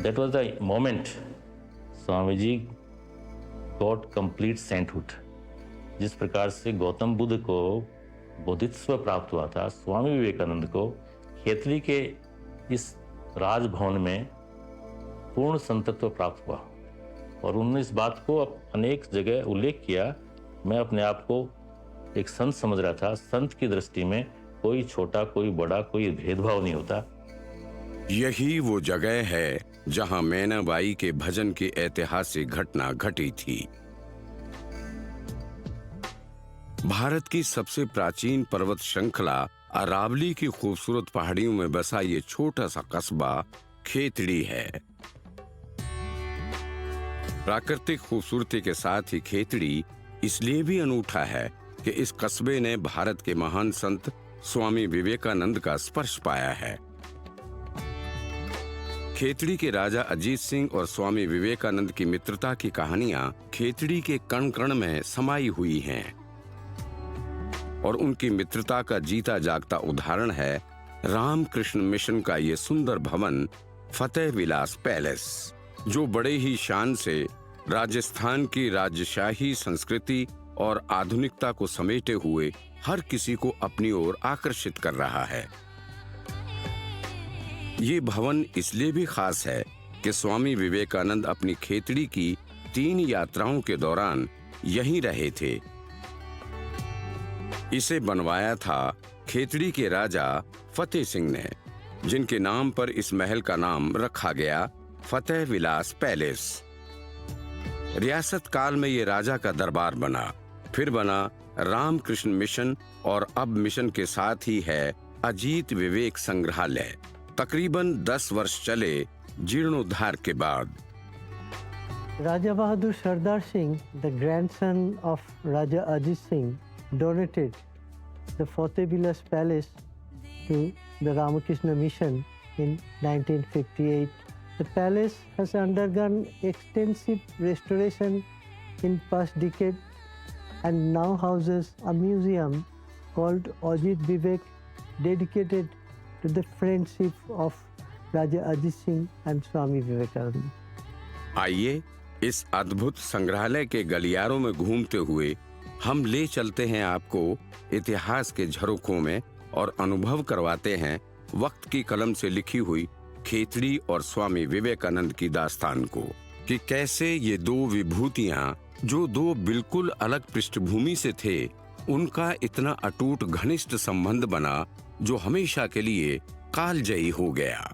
That was the moment Swamiji got complete sainthood. जिस प्रकार से गौतम बुद्ध को बोधित्व प्राप्त हुआ था, स्वामी विवेकानंद को खेतड़ी के इस राजभवन में पूर्ण संतत्व प्राप्त हुआ। और उन्होंने इस बात को अनेक जगह उल्लेख किया, मैं अपने आप को एक संत समझ रहा था। संत की दृष्टि में कोई छोटा, कोई बड़ा, कोई भेदभाव नहीं होता। यही वो जगह है जहां मैनाबाई के भजन की ऐतिहासिक घटना घटी थी। भारत की सबसे प्राचीन पर्वत श्रृंखला अरावली की खूबसूरत पहाड़ियों में बसा ये छोटा सा कस्बा खेतड़ी है। प्राकृतिक खूबसूरती के साथ ही खेतड़ी इसलिए भी अनूठा है कि इस कस्बे ने भारत के महान संत स्वामी विवेकानंद का स्पर्श पाया है। खेतड़ी के राजा अजीत सिंह और स्वामी विवेकानंद की मित्रता की कहानियां खेतड़ी के कण कण में समाई हुई हैं और उनकी मित्रता का जीता जागता उदाहरण है रामकृष्ण मिशन का ये सुंदर भवन फतेह विलास पैलेस, जो बड़े ही शान से राजस्थान की राजशाही संस्कृति और आधुनिकता को समेटे हुए हर किसी को अपनी ओर आकर्षित कर रहा है। ये भवन इसलिए भी खास है कि स्वामी विवेकानंद अपनी खेतड़ी की 3 यात्राओं के दौरान यहीं रहे थे। इसे बनवाया था खेतड़ी के राजा फतेह सिंह ने, जिनके नाम पर इस महल का नाम रखा गया फतेह विलास पैलेस। रियासत काल में ये राजा का दरबार बना, फिर बना रामकृष्ण मिशन और अब मिशन के साथ ही है अजीत विवेक संग्रहालय। तकरीबन 10 वर्ष चले जीर्णोद्धार के बाद Raja Bahadur Sardar Singh, the grandson of Raja Ajit Singh, donated the Fateh Vilas Palace to the Ramakrishna Mission in 1958. The palace has undergone extensive restoration in past decade and now houses a museum called Ajit Vivek, dedicated to the friendship of Raja Ajit Singh and Swami Vivekananda. आइए इस अद्भुत संग्रहालय के गलियारों में घूमते हुए हम ले चलते हैं आपको इतिहास के झरोखों में और अनुभव करवाते हैं वक्त की कलम से लिखी हुई खेतड़ी और स्वामी विवेकानंद की दास्तान को, कि कैसे ये 2 विभूतियां जो 2 बिल्कुल अलग पृष्ठभूमि से थे, उनका इतना अटूट घनिष्ठ संबंध बना जो हमेशा के लिए कालजयी हो गया।